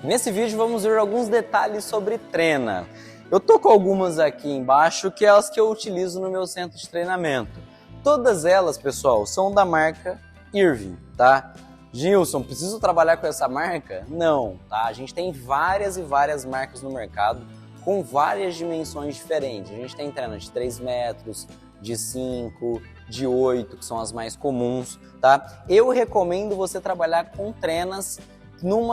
Nesse vídeo vamos ver alguns detalhes sobre trena. Eu tô com algumas aqui embaixo que é as que eu utilizo no meu centro de treinamento. Todas elas, pessoal, são da marca Irving, tá? Gilson, preciso trabalhar com essa marca? Não, tá? A gente tem várias e várias marcas no mercado com várias dimensões diferentes. A gente tem trena de 3 metros, de 5, de 8, que são as mais comuns, tá? Eu recomendo você trabalhar com trenas num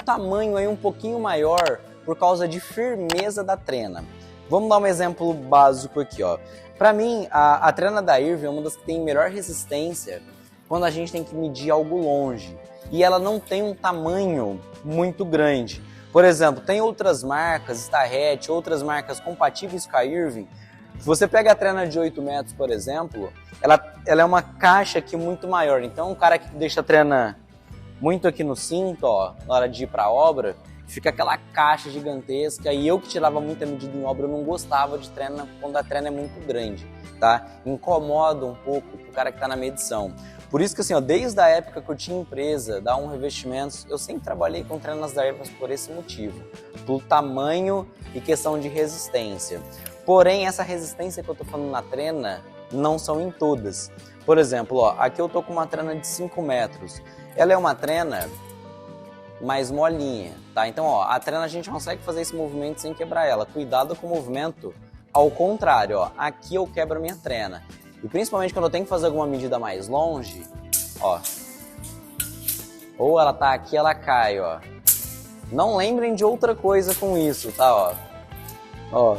tamanho aí um pouquinho maior por causa de firmeza da trena. Vamos dar um exemplo básico aqui, ó. Para mim, a trena da Irving é uma das que tem melhor resistência quando a gente tem que medir algo longe. E ela não tem um tamanho muito grande. Por exemplo, tem outras marcas, Starrett, outras marcas compatíveis com a Irving. Se você pega a trena de 8 metros, por exemplo, ela é uma caixa aqui muito maior. Então, um cara que deixa a trena muito aqui no cinto, ó, na hora de ir para a obra, fica aquela caixa gigantesca. E eu que tirava muita medida em obra, eu não gostava de trena quando a trena é muito grande, tá? Incomoda um pouco o cara que está na medição. Por isso que assim, ó, desde a época que eu tinha empresa, da Revestimentos, eu sempre trabalhei com trenas da Irving por esse motivo, pelo tamanho e questão de resistência. Porém, essa resistência que eu tô falando na trena não são em todas. Por exemplo, ó, aqui eu tô com uma trena de 5 metros. Ela é uma trena mais molinha, tá? Então, ó, a trena a gente consegue fazer esse movimento sem quebrar ela. Cuidado com o movimento ao contrário, ó. Aqui eu quebro a minha trena. E principalmente quando eu tenho que fazer alguma medida mais longe, ó. Ou ela tá aqui, ela cai, ó. Não lembrem de outra coisa com isso, tá, ó. Ó.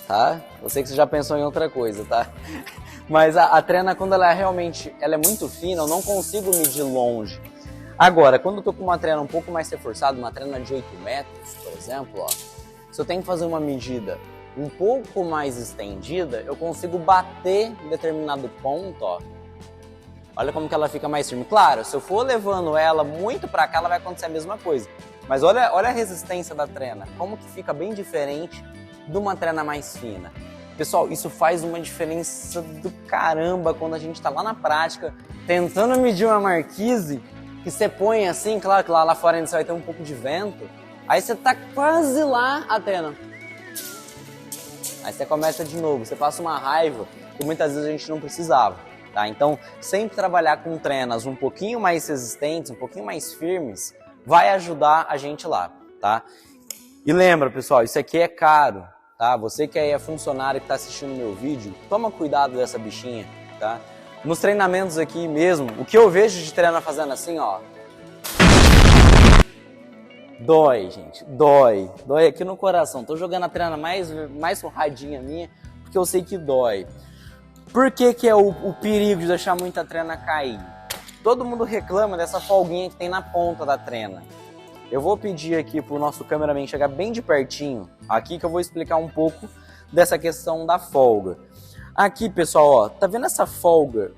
Tá? Eu sei que você já pensou em outra coisa, tá? Mas a trena, quando ela é muito fina, eu não consigo medir longe. Agora, quando eu tô com uma trena um pouco mais reforçada, uma trena de 8 metros, por exemplo, ó. Se eu tenho que fazer uma medida um pouco mais estendida, eu consigo bater em determinado ponto, ó. Olha como que ela fica mais firme. Claro, se eu for levando ela muito para cá, ela vai acontecer a mesma coisa. Mas olha a resistência da trena, como que fica bem diferente de uma trena mais fina. Pessoal, isso faz uma diferença do caramba quando a gente está lá na prática, tentando medir uma marquise, que você põe assim, claro que lá fora ainda você vai ter um pouco de vento, aí você tá quase lá, a trena. Aí você começa de novo, você passa uma raiva que muitas vezes a gente não precisava, tá? Então, sempre trabalhar com trenas um pouquinho mais resistentes, um pouquinho mais firmes, vai ajudar a gente lá, tá? E lembra, pessoal, isso aqui é caro, tá? Você que é funcionário que está assistindo o meu vídeo, toma cuidado dessa bichinha, tá? Nos treinamentos aqui mesmo, o que eu vejo de treino fazendo assim, ó, dói, gente, dói aqui no coração. Tô jogando a trena mais surradinha minha, porque eu sei que dói. Por que que é o perigo de deixar muita trena cair? Todo mundo reclama dessa folguinha que tem na ponta da trena. Eu vou pedir aqui pro nosso cameraman chegar bem de pertinho, aqui que eu vou explicar um pouco dessa questão da folga. Aqui, pessoal, ó, tá vendo essa folga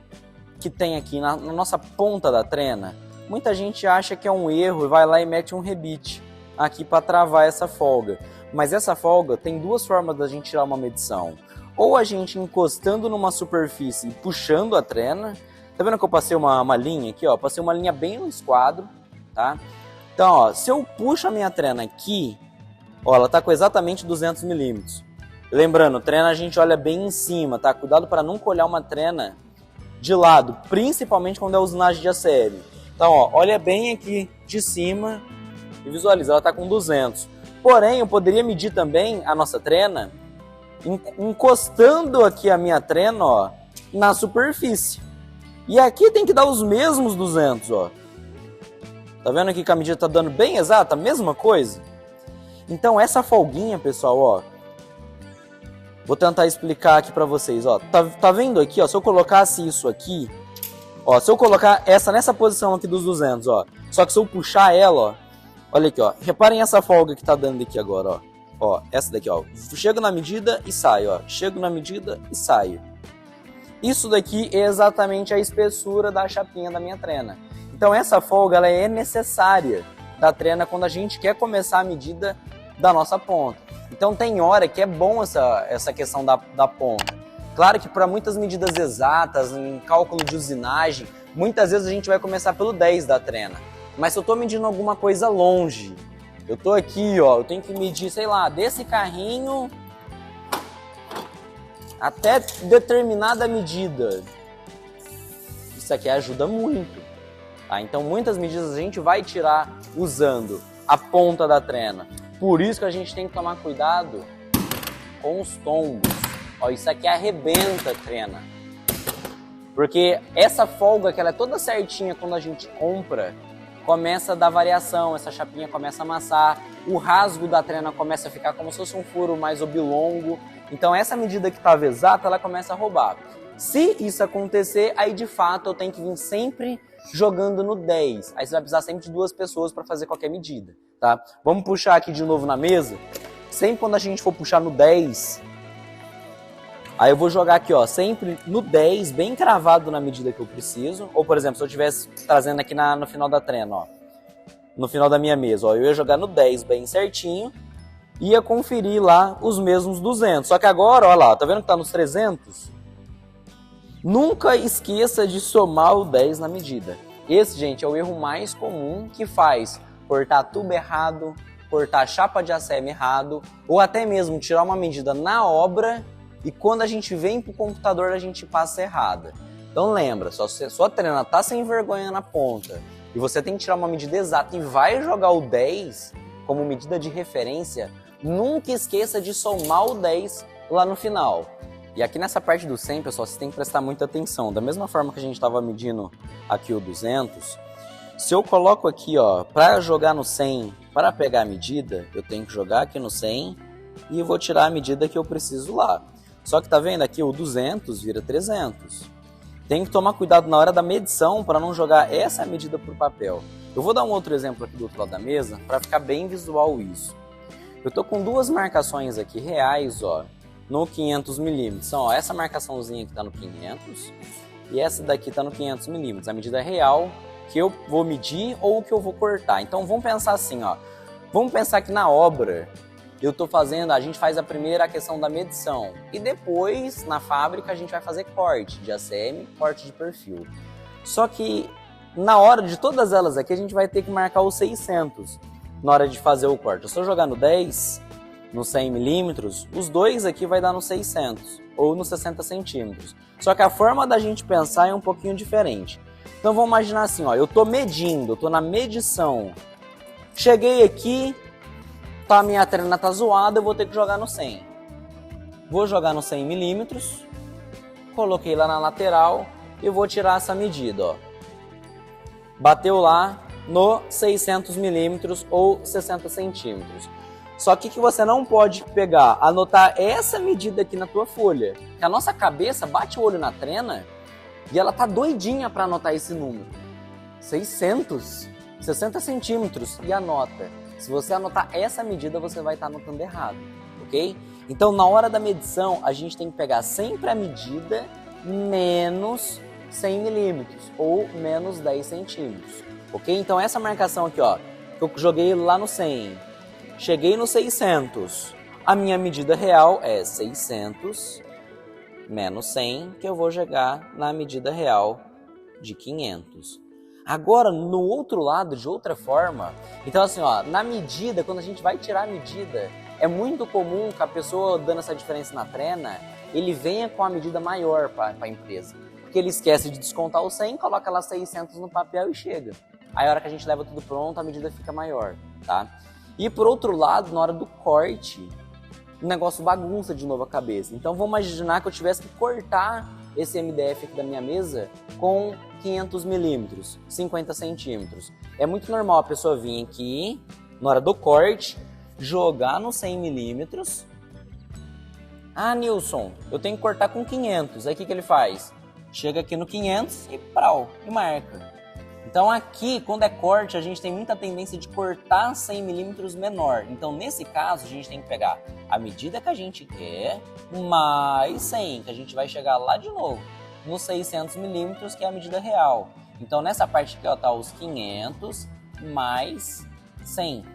que tem aqui na nossa ponta da trena? Muita gente acha que é um erro e vai lá e mete um rebite aqui para travar essa folga. Mas essa folga tem duas formas da gente tirar uma medição. Ou a gente encostando numa superfície e puxando a trena. Tá vendo que eu passei uma linha aqui, ó? Passei uma linha bem no esquadro, tá? Então, ó, se eu puxo a minha trena aqui, ó, ela tá com exatamente 200 milímetros. Lembrando, trena a gente olha bem em cima, tá? Cuidado para não colhar uma trena de lado, principalmente quando é usinagem de ACL. Então, ó, olha bem aqui de cima e visualiza, ela está com 200. Porém, eu poderia medir também a nossa trena encostando aqui a minha trena, ó, na superfície. E aqui tem que dar os mesmos 200, ó. Tá vendo aqui que a medida tá dando bem exata, a mesma coisa? Então, essa folguinha, pessoal, ó, vou tentar explicar aqui pra vocês, ó. Tá vendo aqui, ó, se eu colocasse isso aqui, ó, se eu colocar essa nessa posição aqui dos 200, ó, só que se eu puxar ela, ó, olha aqui, ó, reparem essa folga que tá dando aqui agora, ó, essa daqui, ó, chego na medida e saio, ó, chego na medida e saio. Isso daqui é exatamente a espessura da chapinha da minha trena. Então essa folga, ela é necessária da trena quando a gente quer começar a medida da nossa ponta. Então tem hora que é bom essa questão da ponta. Claro que para muitas medidas exatas, em cálculo de usinagem, muitas vezes a gente vai começar pelo 10 da trena. Mas se eu estou medindo alguma coisa longe, eu estou aqui, ó, eu tenho que medir, sei lá, desse carrinho até determinada medida. Isso aqui ajuda muito. Tá? Então muitas medidas a gente vai tirar usando a ponta da trena. Por isso que a gente tem que tomar cuidado com os tombos. Ó, isso aqui arrebenta a trena. Porque essa folga, que ela é toda certinha quando a gente compra, começa a dar variação, essa chapinha começa a amassar, o rasgo da trena começa a ficar como se fosse um furo mais oblongo. Então essa medida que estava exata, ela começa a roubar. Se isso acontecer, aí de fato eu tenho que vir sempre jogando no 10. Aí você vai precisar sempre de 2 pessoas para fazer qualquer medida, tá? Vamos puxar aqui de novo na mesa. Sempre quando a gente for puxar no 10, aí eu vou jogar aqui, ó, sempre no 10, bem cravado na medida que eu preciso. Ou, por exemplo, se eu estivesse trazendo aqui no final da trena, ó, no final da minha mesa, ó, eu ia jogar no 10 bem certinho, ia conferir lá os mesmos 200. Só que agora, ó lá, tá vendo que tá nos 300? Nunca esqueça de somar o 10 na medida. Esse, gente, é o erro mais comum que faz cortar tubo errado, cortar chapa de ACM errado, ou até mesmo tirar uma medida na obra e quando a gente vem pro computador a gente passa errada. Então lembra, se sua trena tá sem vergonha na ponta e você tem que tirar uma medida exata e vai jogar o 10 como medida de referência, nunca esqueça de somar o 10 lá no final. E aqui nessa parte do 100, pessoal, você tem que prestar muita atenção. Da mesma forma que a gente estava medindo aqui o 200, se eu coloco aqui, ó, para jogar no 100, para pegar a medida, eu tenho que jogar aqui no 100 e eu vou tirar a medida que eu preciso lá. Só que tá vendo aqui, o 200 vira 300. Tem que tomar cuidado na hora da medição para não jogar essa medida pro papel. Eu vou dar um outro exemplo aqui do outro lado da mesa para ficar bem visual isso. Eu tô com 2 marcações aqui reais, ó, no 500 milímetros. Então, ó, essa marcaçãozinha aqui tá no 500 e essa daqui tá no 500 milímetros. A medida real que eu vou medir ou que eu vou cortar. Então, vamos pensar assim, ó. Vamos pensar que na obra eu tô fazendo, a gente faz a primeira questão da medição e depois na fábrica a gente vai fazer corte de ACM, corte de perfil. Só que na hora de todas elas aqui a gente vai ter que marcar os 600 na hora de fazer o corte. Se eu jogar no 10, no 100 milímetros, os dois aqui vai dar no 600 ou no 60 centímetros. Só que a forma da gente pensar é um pouquinho diferente. Então vamos imaginar assim, ó, eu tô medindo, eu tô na medição. Cheguei aqui, tá, a minha trena tá zoada, eu vou ter que jogar no 100. Vou jogar no 100 milímetros, coloquei lá na lateral e vou tirar essa medida, ó. Bateu lá no 600 milímetros ou 60 centímetros. Só que você não pode pegar, anotar essa medida aqui na tua folha. Que a nossa cabeça bate o olho na trena e ela tá doidinha para anotar esse número. 600, 60 centímetros e anota. Se você anotar essa medida, você vai estar anotando errado, ok? Então, na hora da medição, a gente tem que pegar sempre a medida menos 100 milímetros ou menos 10 centímetros, ok? Então, essa marcação aqui, ó, que eu joguei lá no 100, cheguei no 600, a minha medida real é 600 menos 100, que eu vou jogar na medida real de 500. Agora, no outro lado, de outra forma, então assim, ó, na medida, quando a gente vai tirar a medida, é muito comum que a pessoa, dando essa diferença na trena, ele venha com a medida maior para a empresa. Porque ele esquece de descontar o 100, coloca lá 600 no papel e chega. Aí a hora que a gente leva tudo pronto, a medida fica maior, tá? E por outro lado, na hora do corte, o negócio bagunça de novo a cabeça. Então vamos imaginar que eu tivesse que cortar esse MDF aqui da minha mesa com 500 milímetros, 50 centímetros. É muito normal a pessoa vir aqui, na hora do corte, jogar no 100 milímetros. Ah, Nilson, eu tenho que cortar com 500. Aí o que ele faz? Chega aqui no 500 e prau, e marca. Então aqui, quando é corte, a gente tem muita tendência de cortar 100 milímetros menor. Então nesse caso, a gente tem que pegar a medida que a gente quer, mais 100, que a gente vai chegar lá de novo, nos 600 milímetros, que é a medida real. Então nessa parte aqui, ó, tá os 500 mais 100,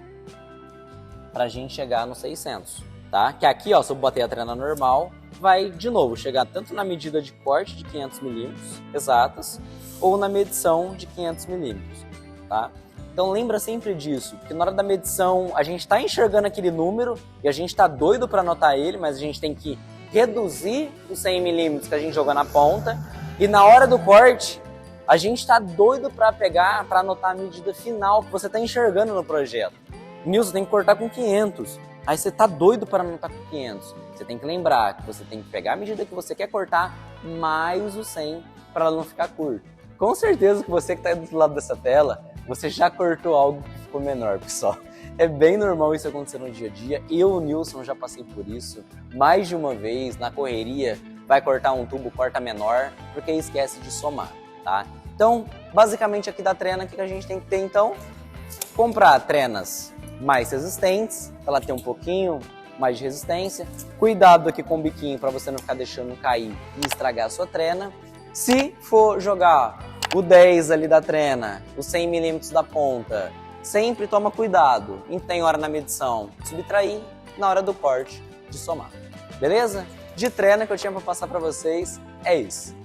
pra gente chegar nos 600, tá? Que aqui, ó, se eu botei a trena normal, vai, de novo, chegar tanto na medida de corte de 500 milímetros exatas ou na medição de 500 milímetros, tá? Então lembra sempre disso, porque na hora da medição a gente está enxergando aquele número e a gente está doido para anotar ele, mas a gente tem que reduzir os 100 milímetros que a gente jogou na ponta e na hora do corte a gente está doido para pegar, para anotar a medida final que você está enxergando no projeto. Nilson, tem que cortar com 500. Aí você tá doido para anotar com 500. Você tem que lembrar que você tem que pegar a medida que você quer cortar mais o 100 para ela não ficar curto. Com certeza que você que está do lado dessa tela, você já cortou algo que ficou menor, pessoal. É bem normal isso acontecer no dia a dia. Eu, o Nilson, já passei por isso mais de uma vez. Na correria, vai cortar um tubo, corta menor, porque esquece de somar, tá? Então, basicamente aqui da trena, o que a gente tem que ter, então? Comprar trenas mais resistentes, para ela ter um pouquinho mais de resistência. Cuidado aqui com o biquinho para você não ficar deixando cair e estragar a sua trena. Se for jogar o 10 ali da trena, os 100 milímetros da ponta, sempre toma cuidado. E tem hora na medição subtrair, na hora do corte de somar. Beleza? De trena que eu tinha para passar para vocês é isso.